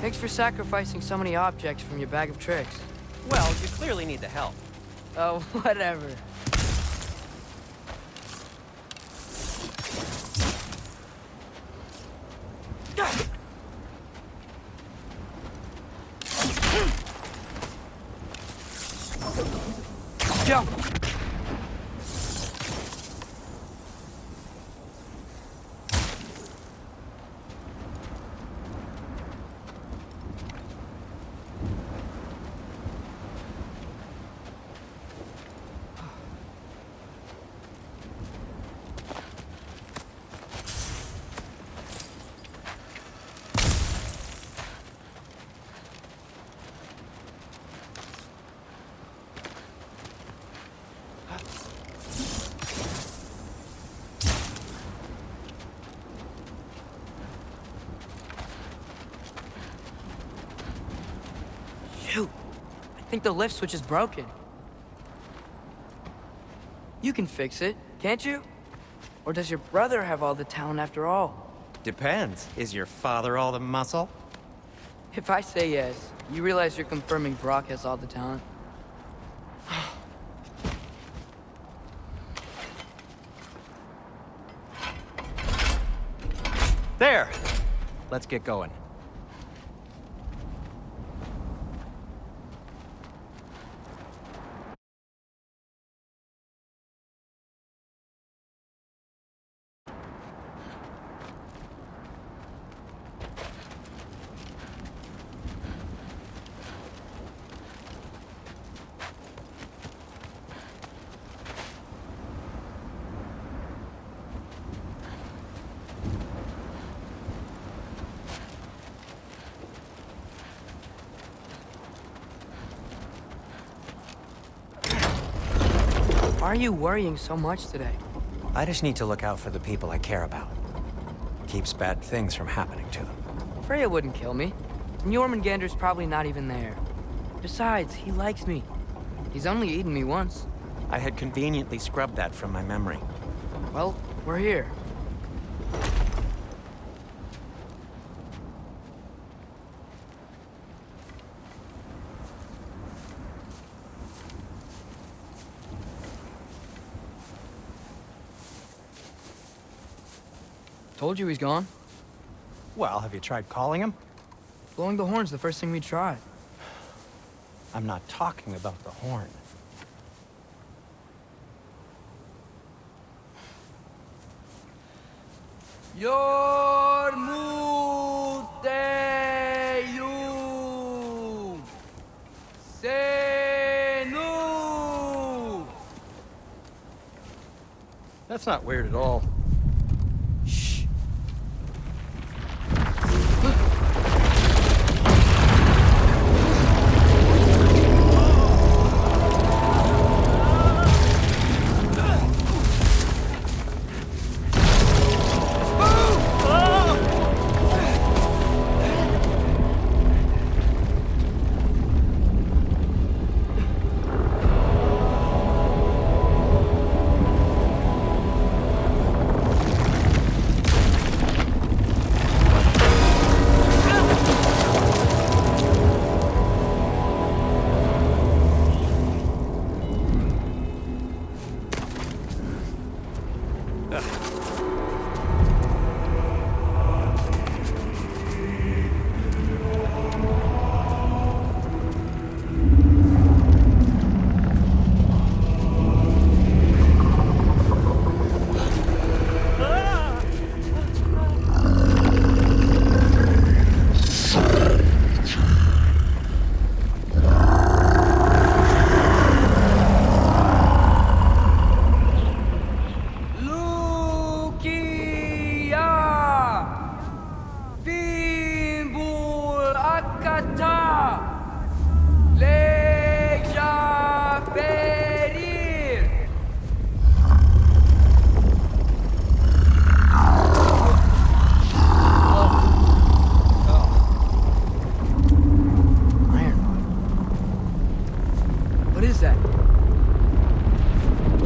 Thanks for sacrificing so many objects from your bag of tricks. Well, you clearly need the help. Oh, whatever. Jump! Shoot! I think the lift switch is broken. You can fix it, can't you? Or does your brother have all the talent after all? Depends. Is your father all the muscle? If I say yes, you realize you're confirming Brock has all the talent? There! Let's get going. Why are you worrying so much today? I just need to look out for the people I care about. Keeps bad things from happening to them. Freya wouldn't kill me. And Jormungandr's probably not even there. Besides, he likes me. He's only eaten me once. I had conveniently scrubbed that from my memory. Well, we're here. Told you he's gone. Well, have you tried calling him? Blowing the horn's the first thing we tried. I'm not talking about the horn. Yormuteyum Senu. That's not weird at all. Shh.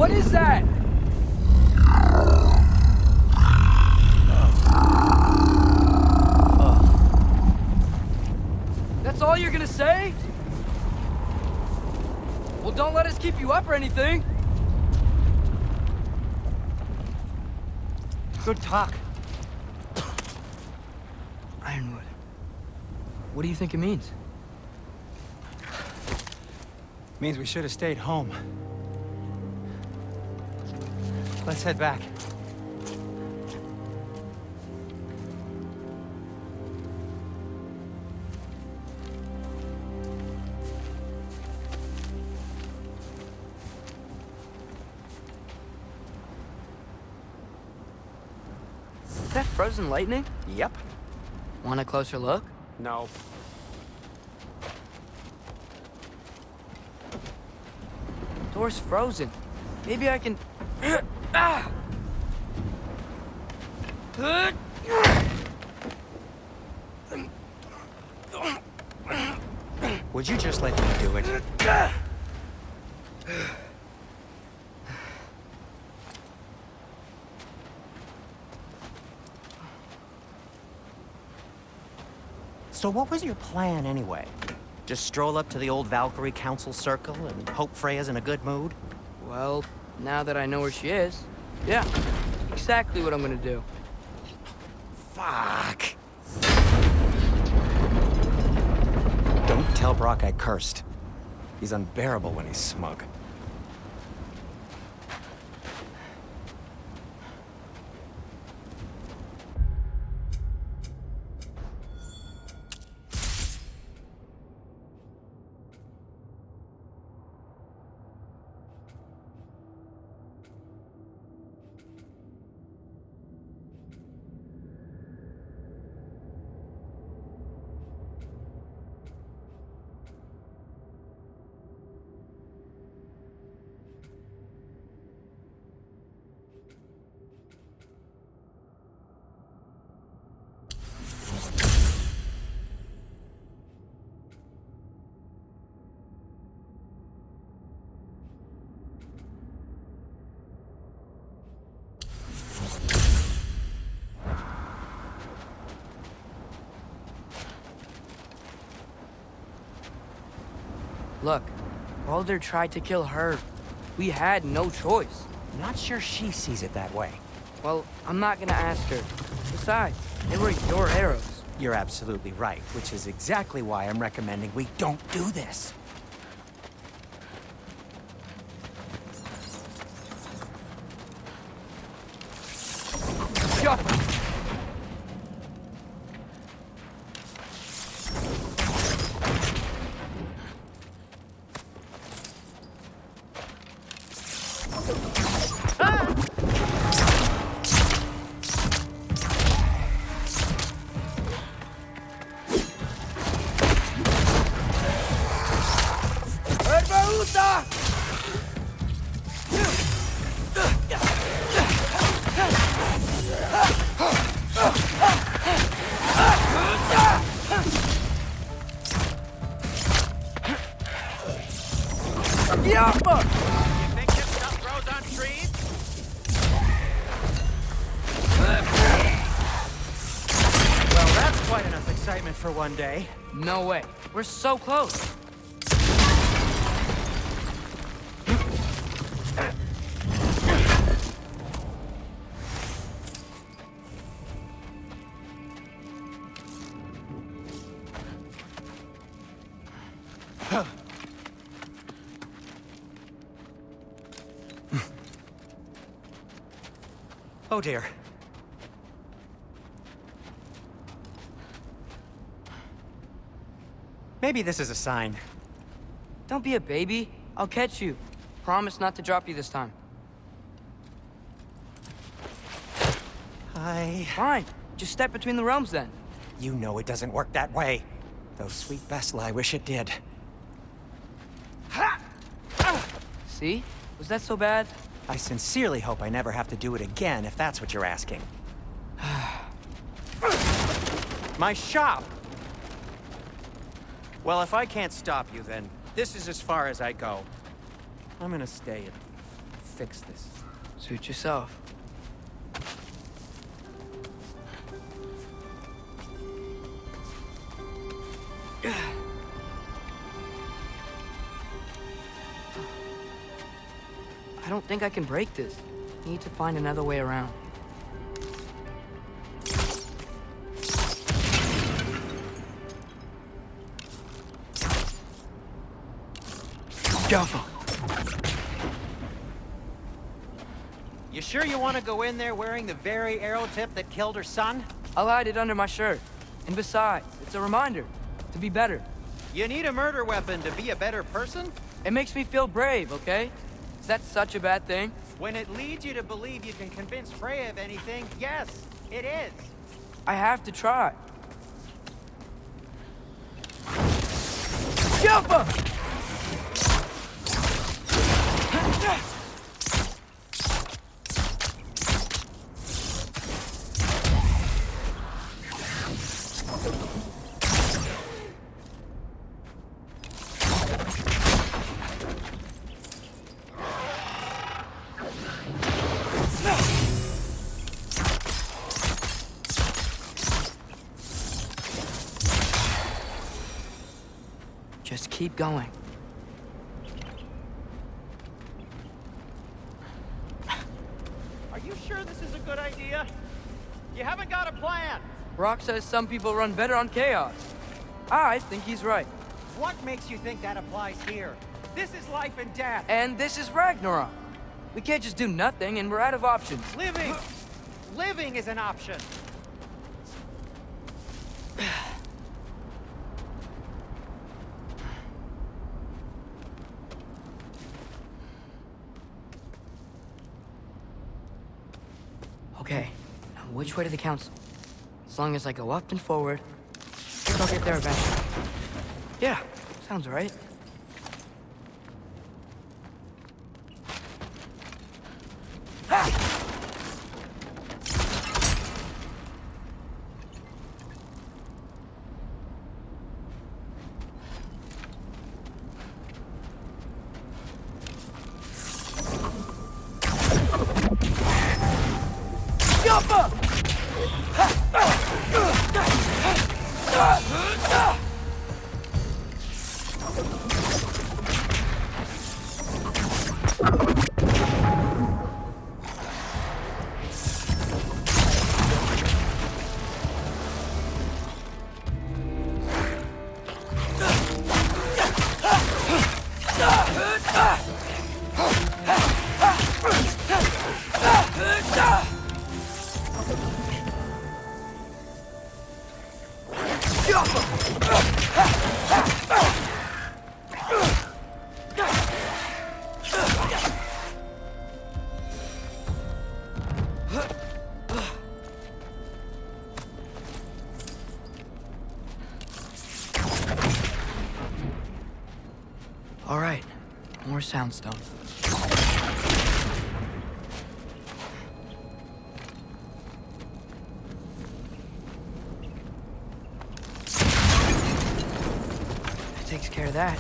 What is that? That's all you're gonna say? Well, don't let us keep you up or anything. Good talk. Ironwood. What do you think it means? Means we should have stayed home. Let's head back. Is that frozen lightning? Yep. Want a closer look? No. Door's frozen. Maybe I can... Ah! Would you just let me do it? So what was your plan anyway? Just stroll up to the old Valkyrie Council Circle and hope Freya's in a good mood? Well, now that I know where she is, yeah, exactly what I'm gonna do. Fuck. Don't tell Brock I cursed. He's unbearable when he's smug. Look, Baldur tried to kill her. We had no choice. Not sure she sees it that way. Well, I'm not gonna ask her. Besides, they were your arrows. You're absolutely right, which is exactly why I'm recommending we don't do this. Jump! You think this stuff grows on trees? Well, that's quite enough excitement for one day. No way. We're so close. Oh dear. Maybe this is a sign. Don't be a baby. I'll catch you. Promise not to drop you this time. Fine. Just step between the realms then. You know it doesn't work that way. Though sweet Bessel, I wish it did. See? Was that so bad? I sincerely hope I never have to do it again, if that's what you're asking. My shop! Well, if I can't stop you, then this is as far as I go. I'm gonna stay and fix this. Suit yourself. I don't think I can break this. Need to find another way around. Careful. You sure you want to go in there wearing the very arrow tip that killed her son? I'll hide it under my shirt. And besides, it's a reminder to be better. You need a murder weapon to be a better person? It makes me feel brave, okay? Is that such a bad thing? When it leads you to believe you can convince Freya of anything, yes, it is. I have to try. Jumper! Just keep going. Are you sure this is a good idea? You haven't got a plan. Rock says some people run better on chaos. I think he's right. What makes you think that applies here? This is life and death. And this is Ragnarok. We can't just do nothing, and we're out of options. Living! Living is an option. Okay, now which way to the council? As long as I go up and forward, I think I'll get there eventually. Yeah, sounds right. Ha! All right, more soundstone. That takes care of that.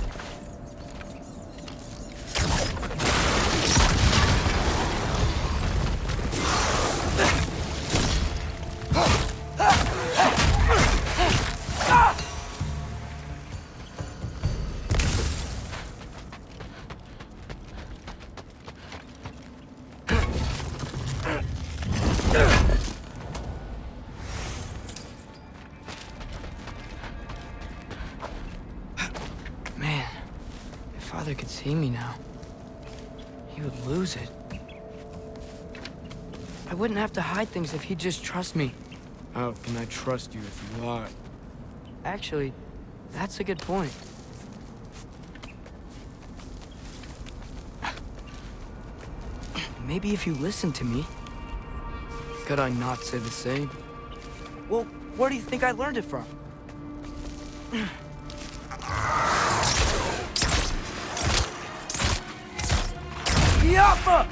Man, if Father could see me now, he would lose it. I wouldn't have to hide things if he'd just trust me. How can I trust you if you lie? Actually, that's a good point. Maybe if you listen to me. Could I not say the same? Well, where do you think I learned it from? Yappa!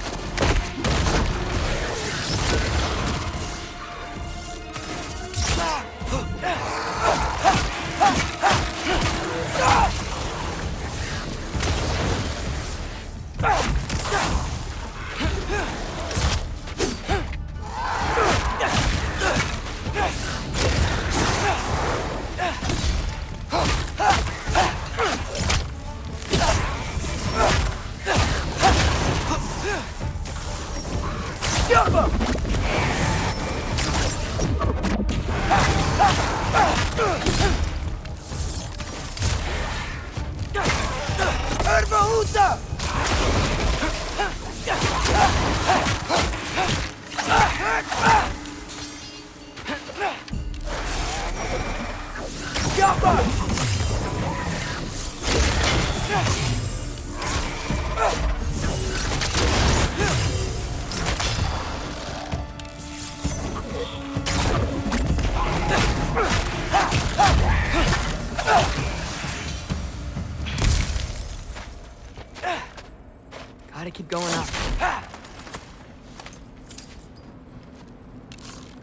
Gotta keep going up.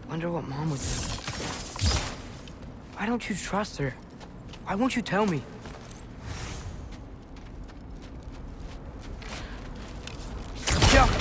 Wonder what Mom would do. Why don't you trust her? Why won't you tell me? Jump!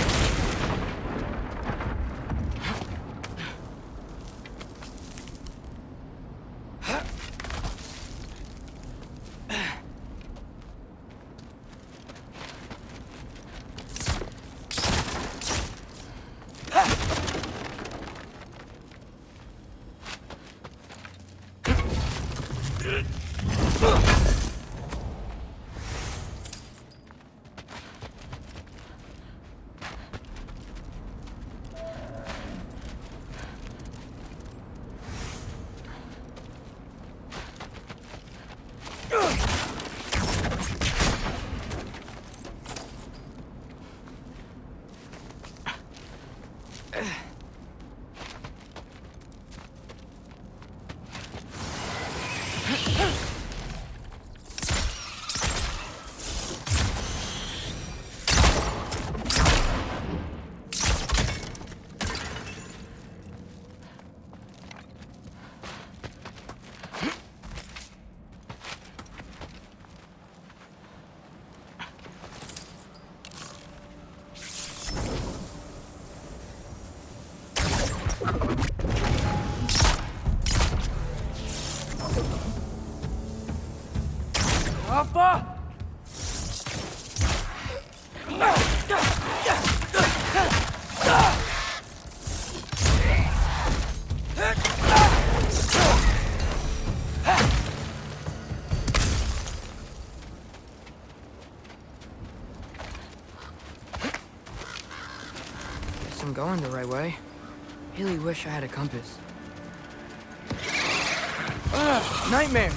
Alpha! Guess I'm going the right way. Really wish I had a compass. Ugh, nightmare!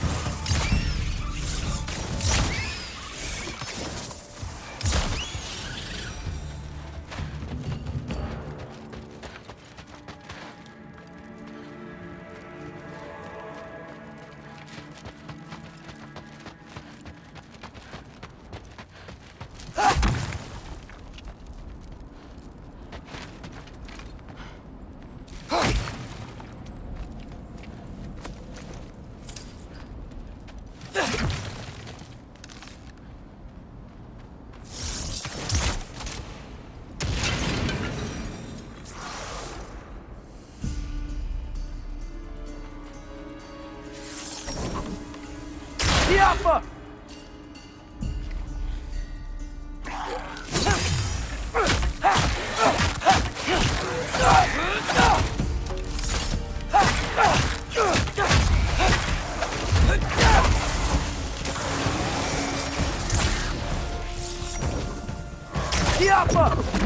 Alpha!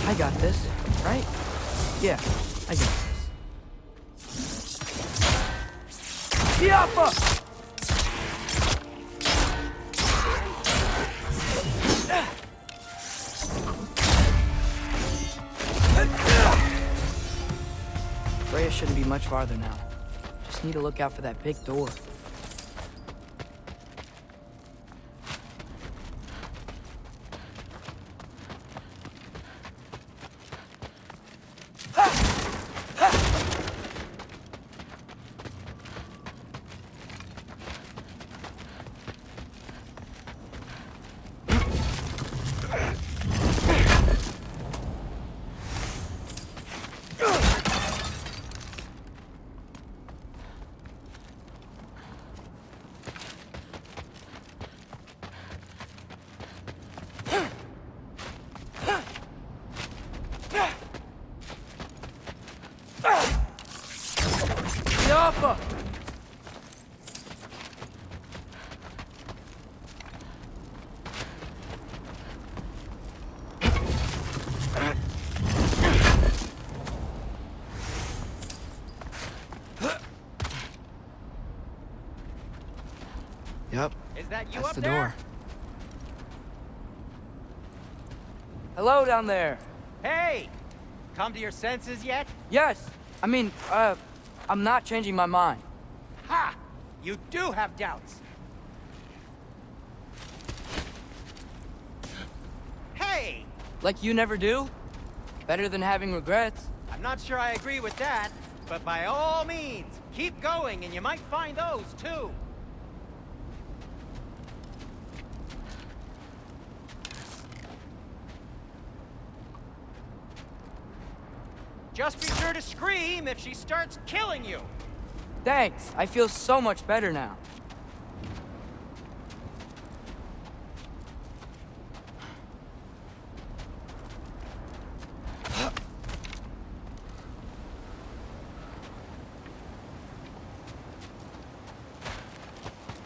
I got this, right? Yeah, I got this. Diapa! Freya shouldn't be much farther now. Just need to look out for that big door. Diapa! Yep, Is that you that's up the there? door. Hello down there. Hey! Come to your senses yet? Yes, I mean, I'm not changing my mind. Ha! You do have doubts. Hey! Like you never do? Better than having regrets. I'm not sure I agree with that, but by all means, keep going and you might find those too. Just be sure to scream if she starts killing you. Thanks, I feel so much better now.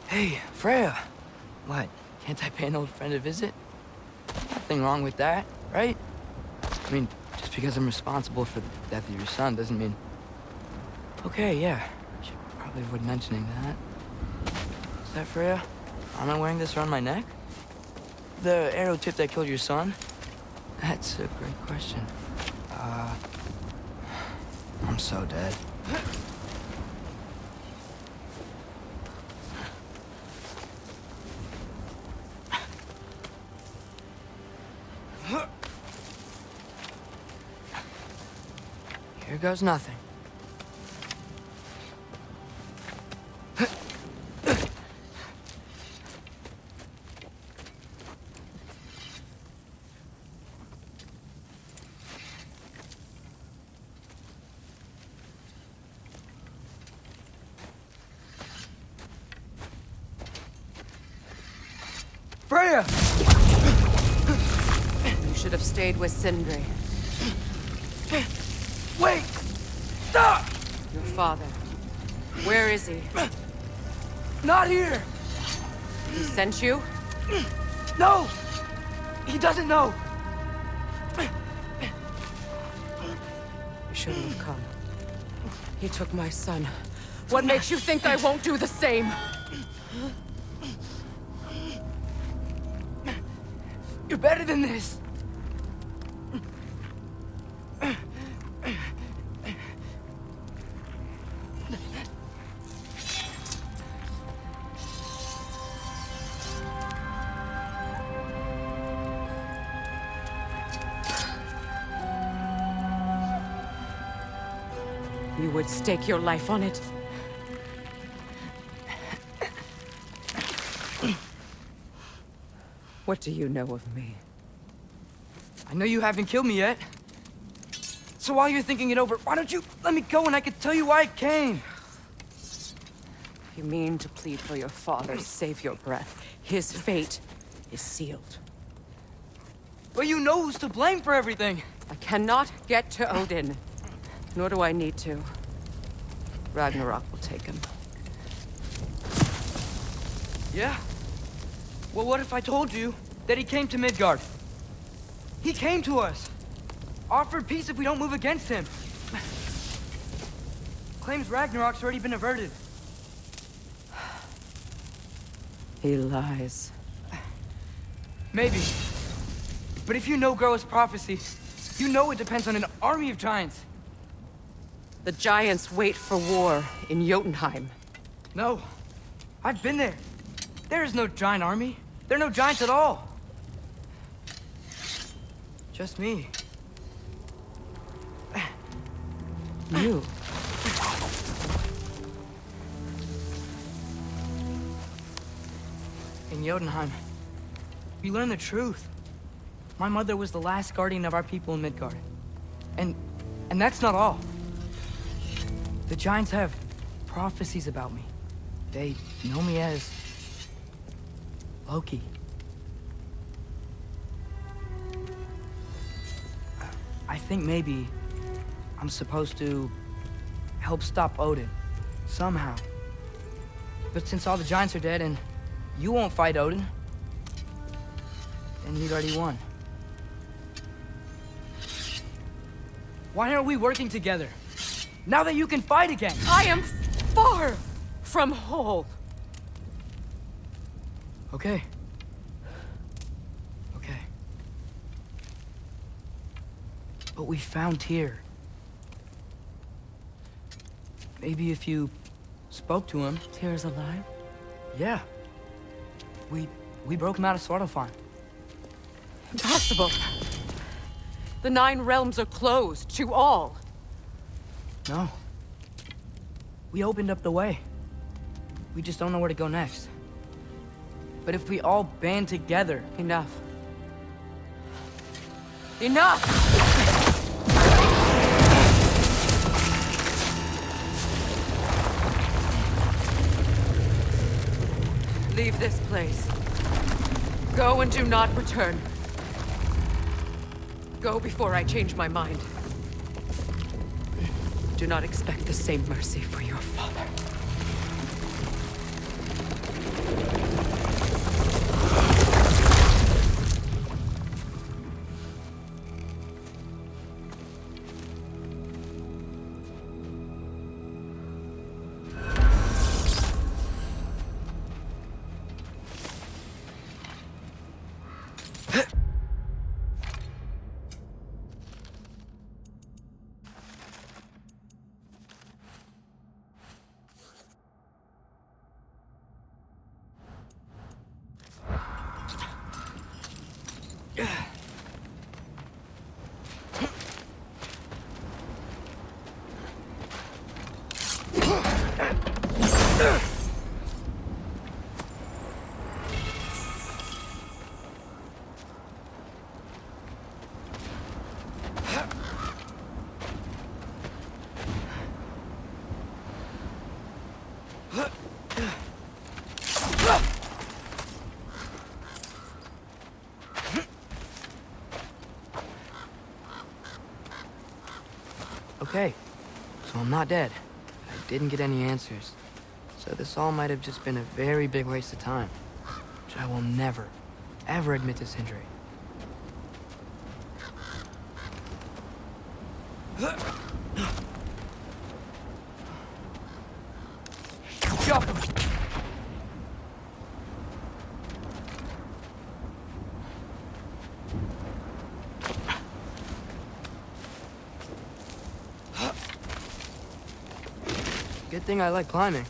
Hey, Freya. What, can't I pay an old friend a visit? Nothing wrong with that, right? I mean, just because I'm responsible for the death of your son doesn't mean... Okay, yeah. Should probably avoid mentioning that. Is that Freya? Am I wearing this around my neck? The arrow tip that killed your son? That's a great question. I'm so dead. Here goes nothing. Freya! You should have stayed with Sindri. Wait! Stop! Your father. Where is he? Not here! He sent you? No! He doesn't know! You shouldn't have come. He took my son. What makes you think I won't do the same? You're better than this! You would stake your life on it. What do you know of me? I know you haven't killed me yet. So while you're thinking it over, why don't you let me go and I can tell you why I came? You mean to plead for your father, save your breath. His fate is sealed. But you know who's to blame for everything. I cannot get to Odin. Nor do I need to. Ragnarok will take him. Yeah? Well, what if I told you that he came to Midgard? He came to us. Offered peace if we don't move against him. Claims Ragnarok's already been averted. He lies. Maybe. But if you know Groa's prophecy, you know it depends on an army of giants. The giants wait for war in Jotunheim. No. I've been there. There is no giant army. There are no giants at all. Just me. You. In Jotunheim, we learn the truth. My mother was the last guardian of our people in Midgard. And that's not all. The giants have prophecies about me. They know me as Loki. I think maybe I'm supposed to help stop Odin, somehow. But since all the giants are dead and you won't fight Odin, then he'd already won. Why aren't we working together? Now that you can fight again! I am far from whole. Okay. Okay. But we found Tyr. Maybe if you spoke to him... Tyr's alive? Yeah. We broke him out of Svartalfheim. Impossible. The 9 realms are closed to all. No. We opened up the way. We just don't know where to go next. But if we all band together... Enough. Enough! Leave this place. Go and do not return. Go before I change my mind. Do not expect the same mercy for your father. Okay, so I'm not dead. I didn't get any answers. So this all might have just been a very big waste of time. Which I will never, ever admit to Sindri. Good thing I like climbing.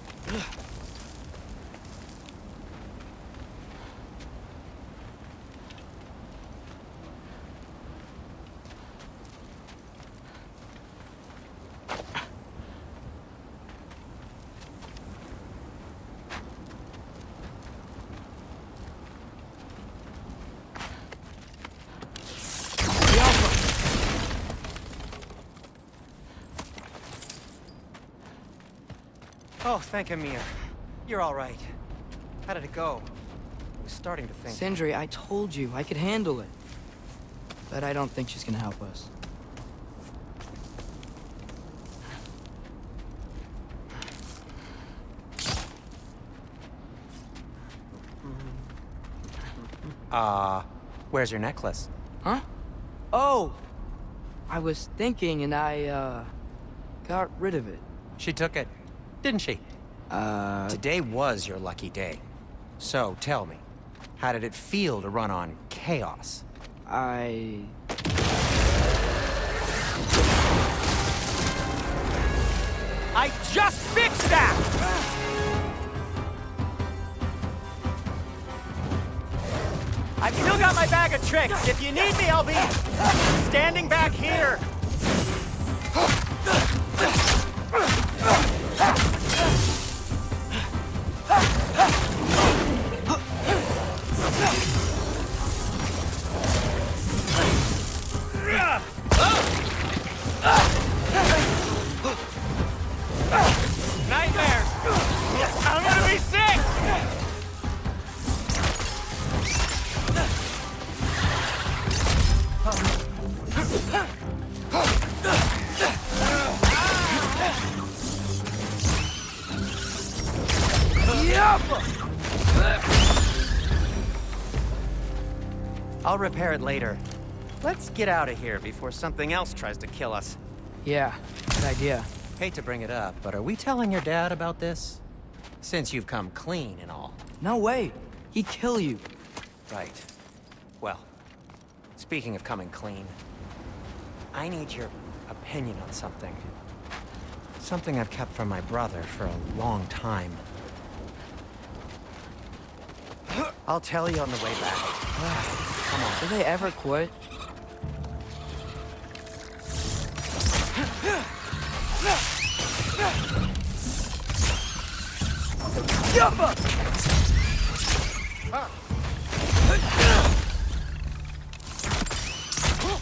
Oh, thank Amir. You're all right. How did it go? I was starting to think... Sindri, I told you I could handle it. But I don't think she's gonna help us. Where's your necklace? Huh? Oh! I was thinking and I, got rid of it. She took it, didn't she? Today was your lucky day. So, tell me, how did it feel to run on chaos? I just fixed that! I've still got my bag of tricks. If you need me, I'll be standing back here. Nightmares! I'm gonna be sick! I'll repair it later. Let's get out of here before something else tries to kill us. yeah, good idea. Hate to bring it up, but are we telling your dad about this? Since you've come clean and all. No way. He'd kill you. Right. Well, speaking of coming clean, I need your opinion on something. Something I've kept from my brother for a long time. I'll tell you on the way back. Come on. Do they ever quit?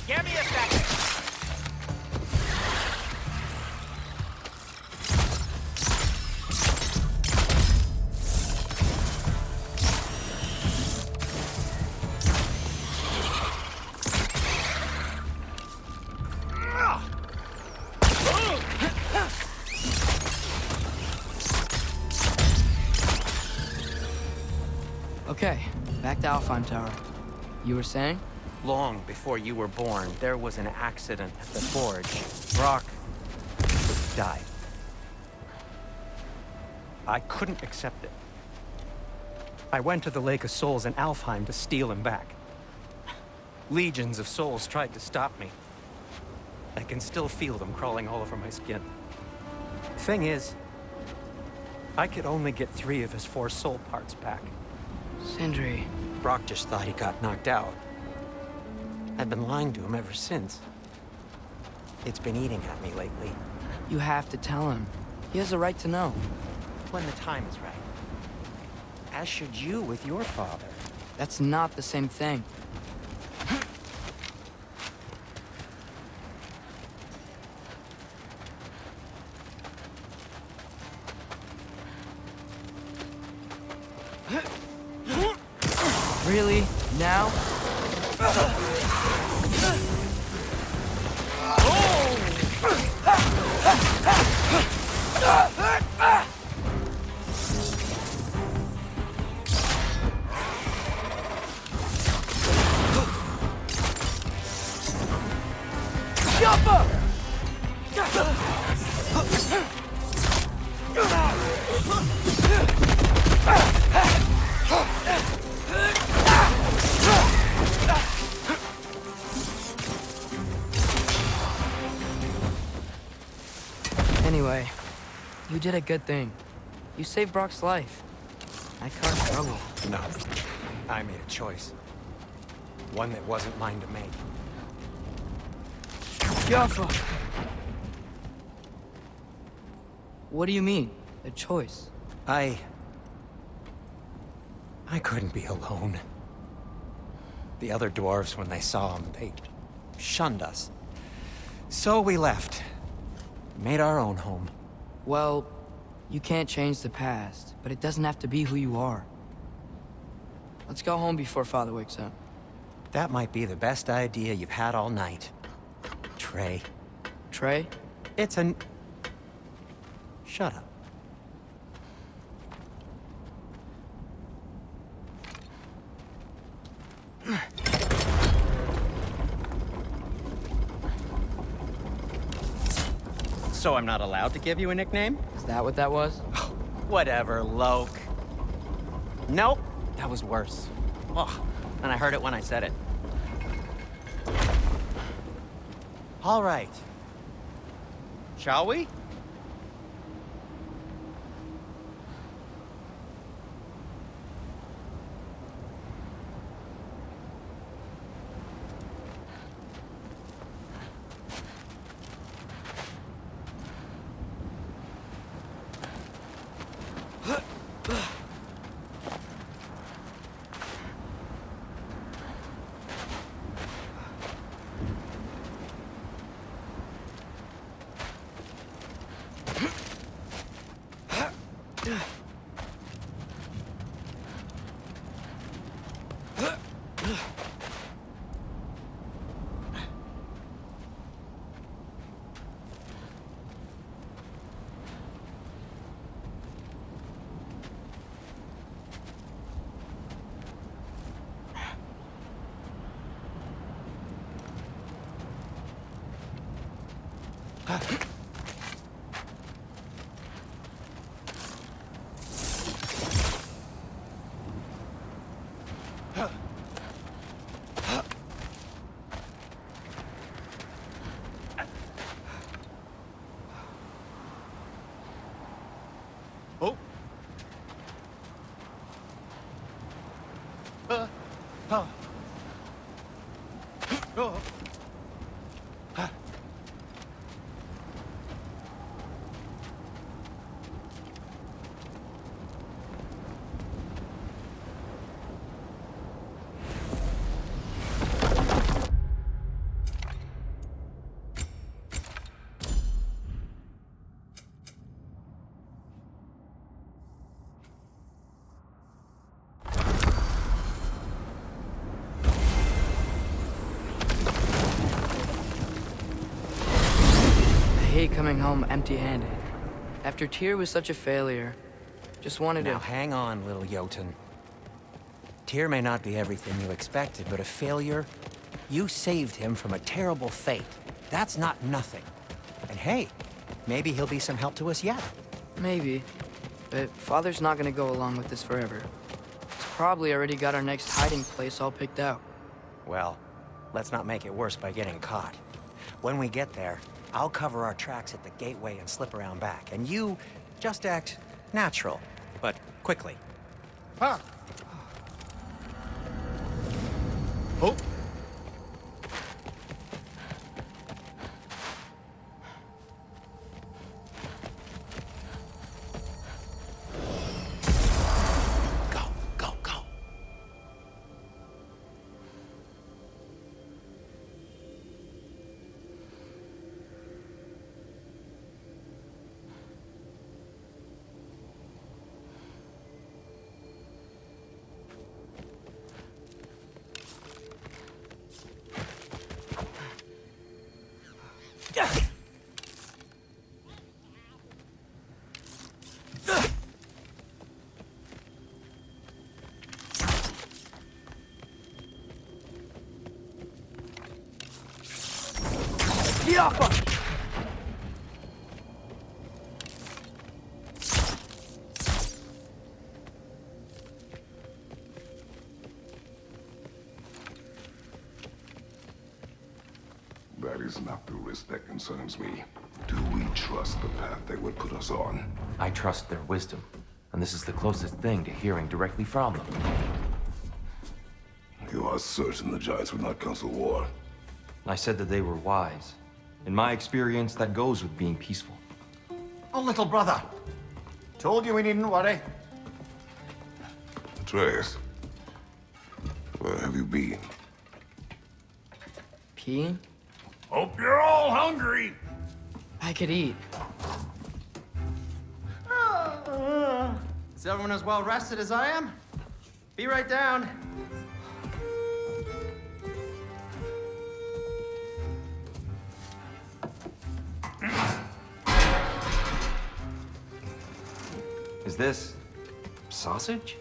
Give me a second. Okay, back to Alfheim Tower. You were saying? Long before you were born, there was an accident at the forge. Brock died. I couldn't accept it. I went to the Lake of Souls in Alfheim to steal him back. Legions of souls tried to stop me. I can still feel them crawling all over my skin. Thing is, I could only get 3 of his 4 soul parts back. Sindri. Brock just thought he got knocked out. I've been lying to him ever since. It's been eating at me lately. You have to tell him. He has a right to know. When the time is right. As should you with your father. That's not the same thing. Really? Now? Anyway, you did a good thing. You saved Brock's life. I caused trouble. No. I made a choice. One that wasn't mine to make. Jaffa! What do you mean? A choice? I couldn't be alone. The other dwarves, when they saw him, they shunned us. So we left. Made our own home. Well, You can't change the past, but it doesn't have to be who you are. Let's go home before Father wakes up. That might be the best idea you've had all night. Trey. Trey? It's an... Shut up. So I'm not allowed to give you a nickname? Is that what that was? Whatever, Loke. Nope, that was worse. Oh, and I heard it when I said it. All right. Shall we? Oh. Oh. I hate coming home empty-handed. After Tyr was such a failure, just wanted Now to... hang on, little Jotun. Tyr may not be everything you expected, but a failure? You saved him from a terrible fate. That's not nothing. And hey, maybe he'll be some help to us yet. Maybe. But Father's not gonna go along with this forever. He's probably already got our next hiding place all picked out. Well, let's not make it worse by getting caught. When we get there, I'll cover our tracks at the gateway and slip around back. And you just act natural, but quickly. Huh. Oh. Go, go, go. That is not the risk that concerns me. Do we trust the path they would put us on? I trust their wisdom, and this is the closest thing to hearing directly from them. You are certain the Giants would not counsel war? I said that they were wise. In my experience, that goes with being peaceful. Oh, little brother. Told you we needn't worry. Atreus, where have you been? Peeing? Hope you're all hungry! I could eat. Is everyone as well rested as I am? Be right down. Is this sausage?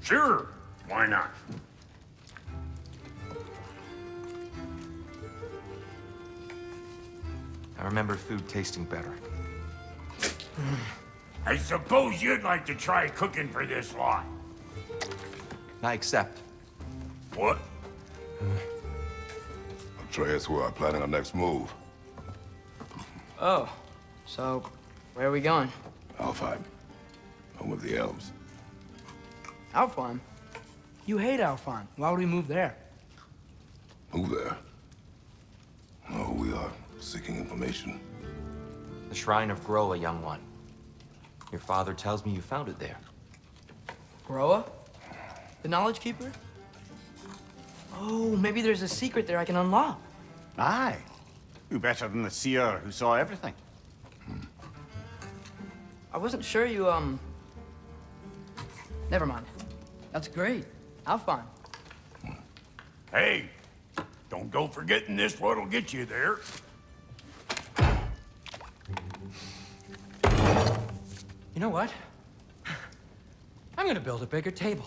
Sure, why not? I remember food tasting better. I suppose you'd like to try cooking for this lot. I accept. What? Atreus, we are planning our next move. Oh, so where are we going? Alfheim, home of the elves. Alfheim? You hate Alfheim. Why would we move there? Move there? No, we are seeking information. The Shrine of Groa, young one. Your father tells me you found it there. Groa? The Knowledge Keeper? Oh, maybe there's a secret there I can unlock. Aye. Who better than the seer who saw everything? I wasn't sure you, Never mind. That's great. Alfheim. Hey, don't go forgetting this what'll get you there. You know what? I'm gonna build a bigger table.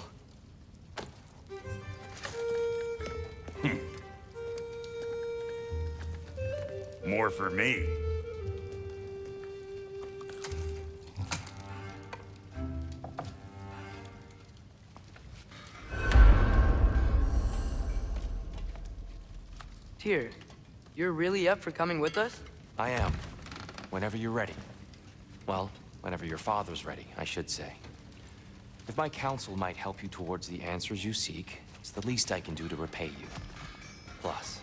More for me. Tyr, you're really up for coming with us? I am. Whenever you're ready. Well, whenever your father's ready, I should say. If my counsel might help you towards the answers you seek, it's the least I can do to repay you. Plus,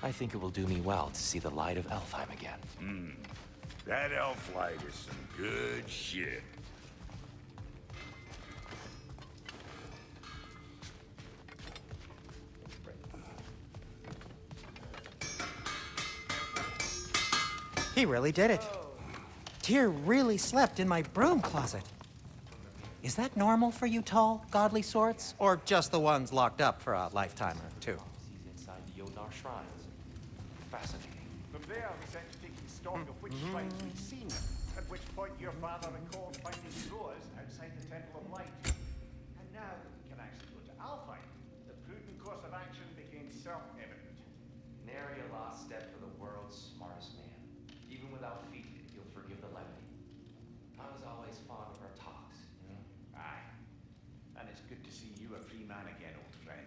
I think it will do me well to see the light of Alfheim again. That elf light is some good shit. He really did it. Tyr really slept in my broom closet. Is that normal for you tall, godly sorts? Or just the ones locked up for a lifetime or two? He's inside the Yodnar shrines. Fascinating. From there, we set to taking stock of which shrines we'd seen, at which point your father recalled finding Groas outside the Temple of Light. And now that we can actually go to Alfheim, the prudent course of action became self-evident. Nary a lost step for the world's smartest man. Even without feet, you'll forgive the levity. I was always fond of our talks, you know? Aye. And it's good to see you a free man again, old friend.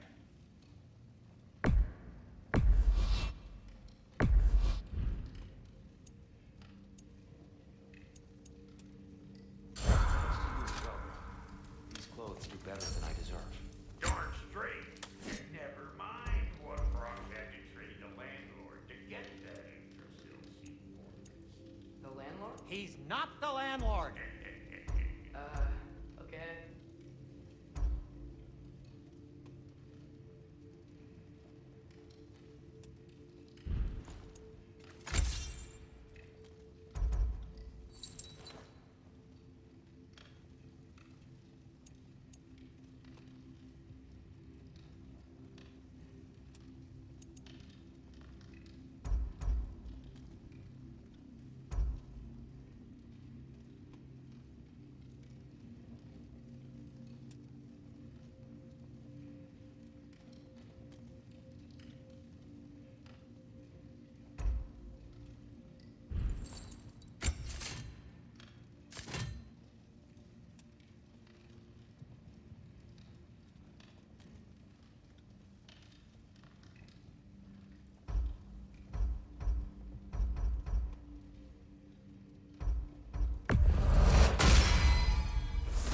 These clothes do better than I deserve. Darn straight. Never mind what Brock had to trade the landlord to get that extra silk sequence. The landlord? He's not the landlord. Okay.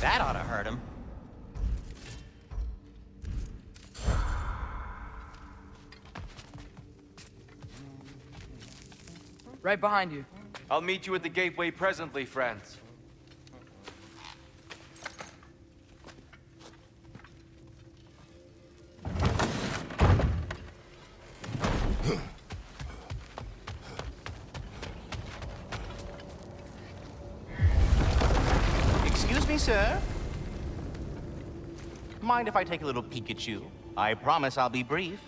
That ought to hurt him. Right behind you. I'll meet you at the gateway presently, friends. Excuse me, sir. Mind if I take a little peek at you? I promise I'll be brief.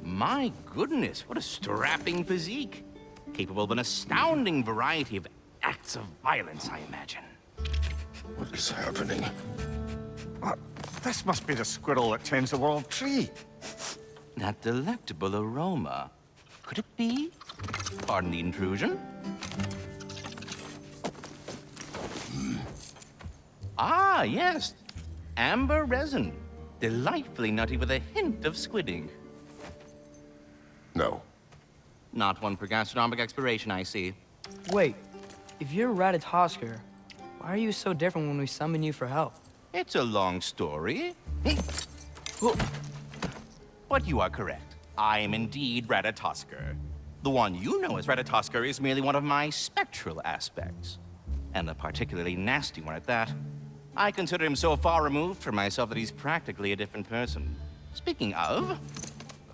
My goodness, what a strapping physique. Capable of an astounding variety of acts of violence, I imagine. What is happening? This must be the squirrel that tends the world tree. That delectable aroma. Could it be? Pardon the intrusion. Ah, yes. Amber resin. Delightfully nutty with a hint of squidding. No. Not one for gastronomic exploration, I see. Wait, if you're Ratatosker, why are you so different when we summon you for help? It's a long story. But you are correct. I am indeed Ratatosker. The one you know as Ratatosker is merely one of my spectral aspects. And a particularly nasty one at that. I consider him so far removed from myself that he's practically a different person. Speaking of,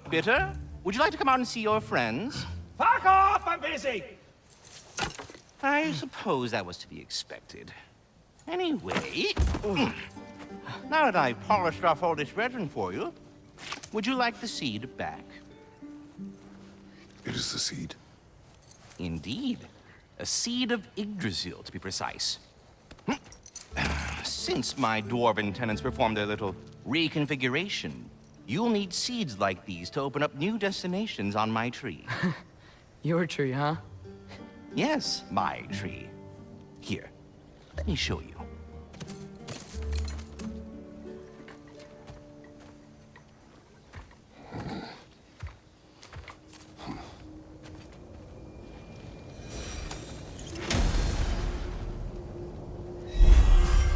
Bitter, would you like to come out and see your friends? Fuck off! I'm busy! I suppose that was to be expected. Anyway, now that I've polished off all this resin for you, would you like the seed back? It is the seed. Indeed. A seed of Yggdrasil, to be precise. Since my dwarven tenants performed their little reconfiguration, you'll need seeds like these to open up new destinations on my tree. Your tree, huh? Yes, my tree. Here, let me show you.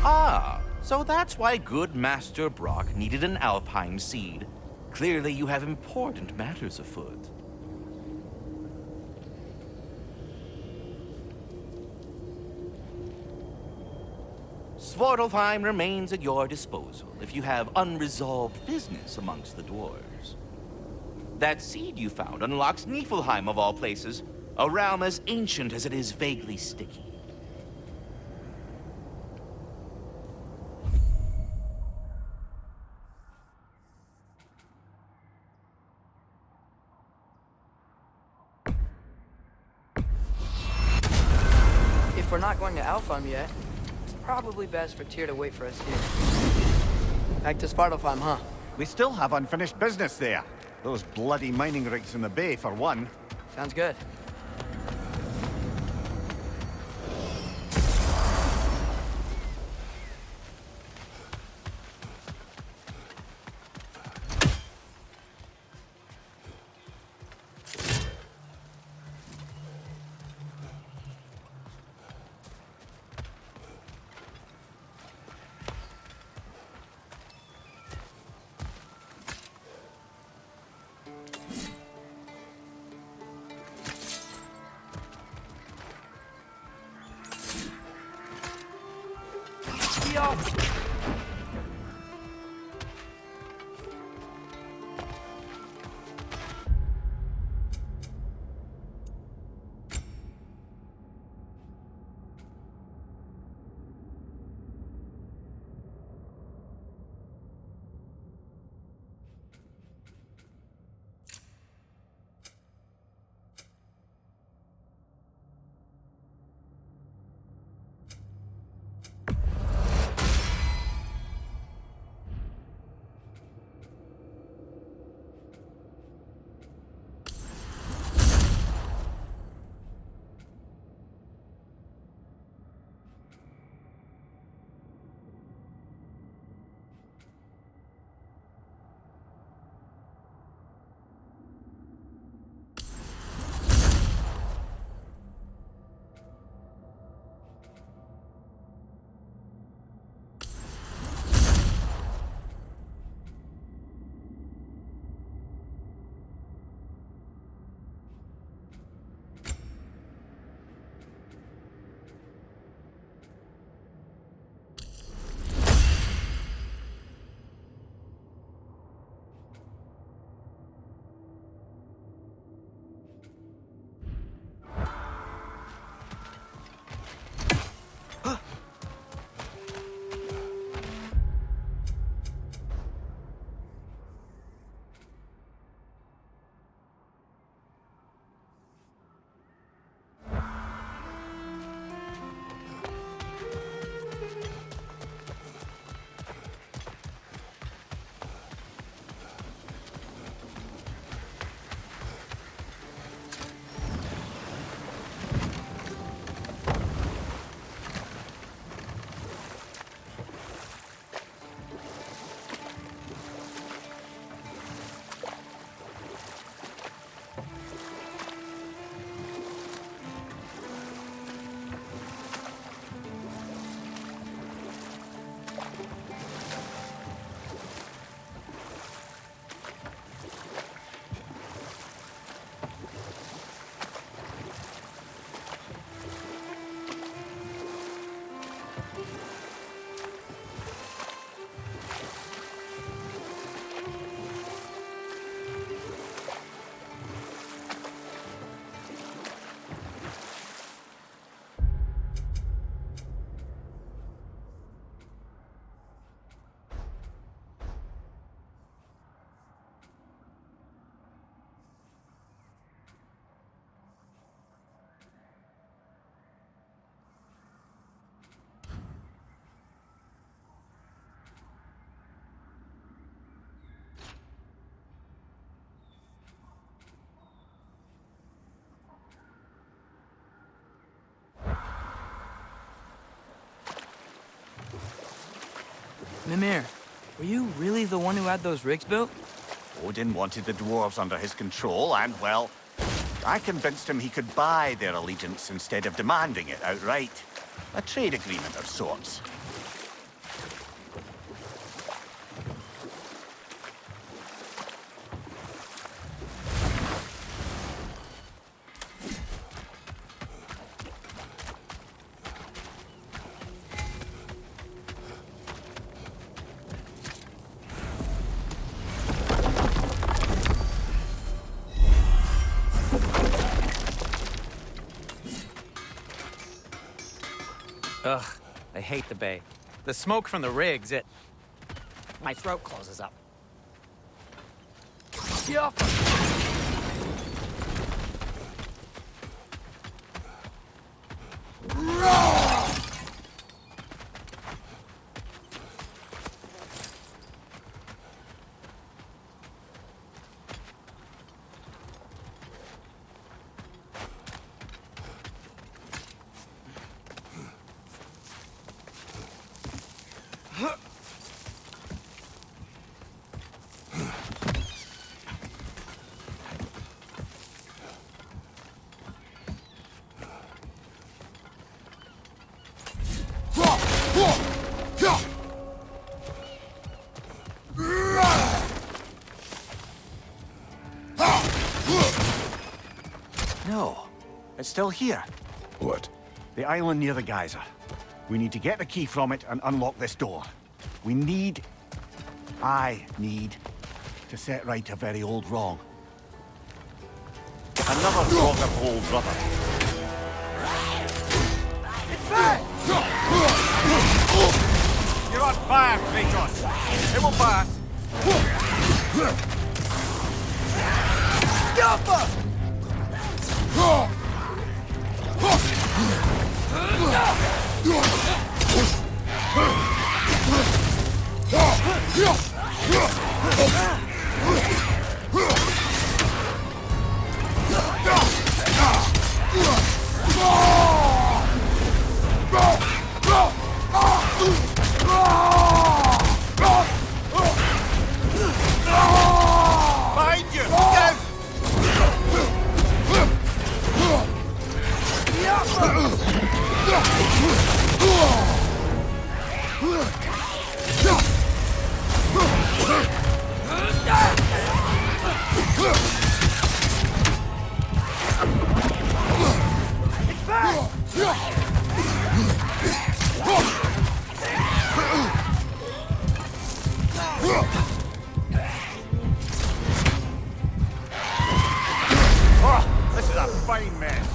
Ah, so that's why good Master Brock needed an Alfheim seed. Clearly you have important matters afoot. Svartalfheim remains at your disposal if you have unresolved business amongst the dwarves. That seed you found unlocks Niflheim of all places, a realm as ancient as it is vaguely sticky. If we're not going to Alfheim yet, it's probably best for Tyr to wait for us here. Back to Svartalfheim, huh? We still have unfinished business there. Those bloody mining rigs in the bay, for one. Sounds good. Yo! Mimir, were you really the one who had those rigs built? Odin wanted the dwarves under his control, and, well, I convinced him he could buy their allegiance instead of demanding it outright. A trade agreement of sorts. Ugh, I hate the bay. The smoke from the rigs, my throat closes up. Yeah. No, it's still here. What? The island near the geyser. We need to get the key from it and unlock this door. I need to set right a very old wrong. Another Draugr old brother. It's back! You're on fire, Kratos. It will pass. Behind you! Down! Oh, this is a fine mess.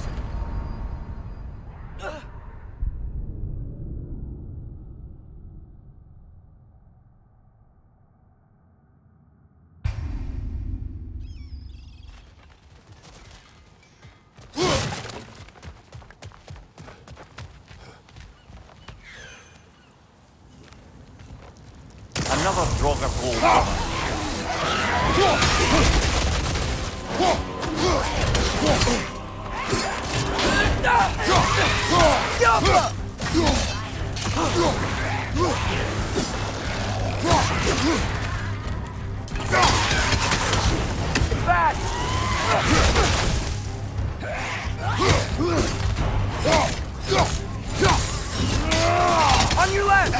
Another Draugr old On your left!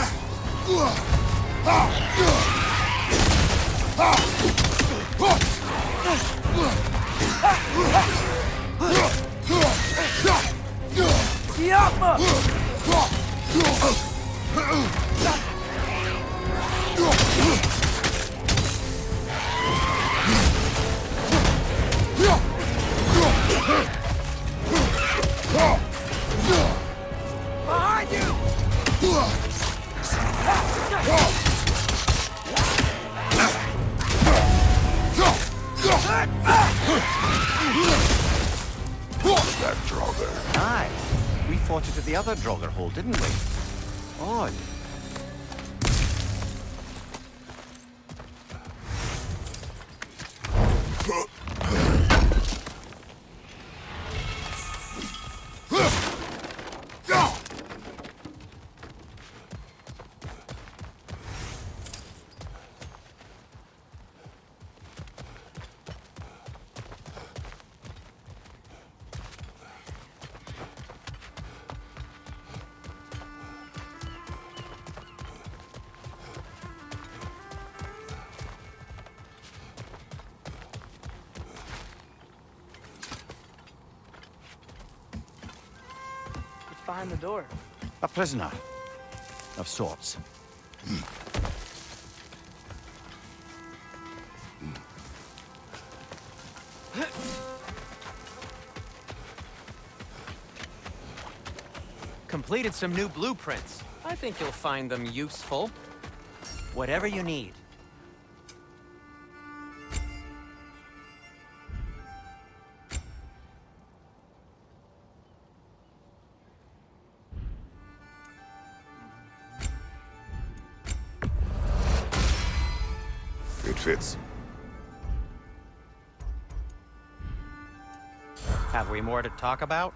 Behind you! That Draugr. Aye. We fought it at the other Draugr hole, didn't we? Odd. behind the door? A prisoner. Of sorts. Completed some new blueprints. I think you'll find them useful. Whatever you need. It fits. Have we more to talk about?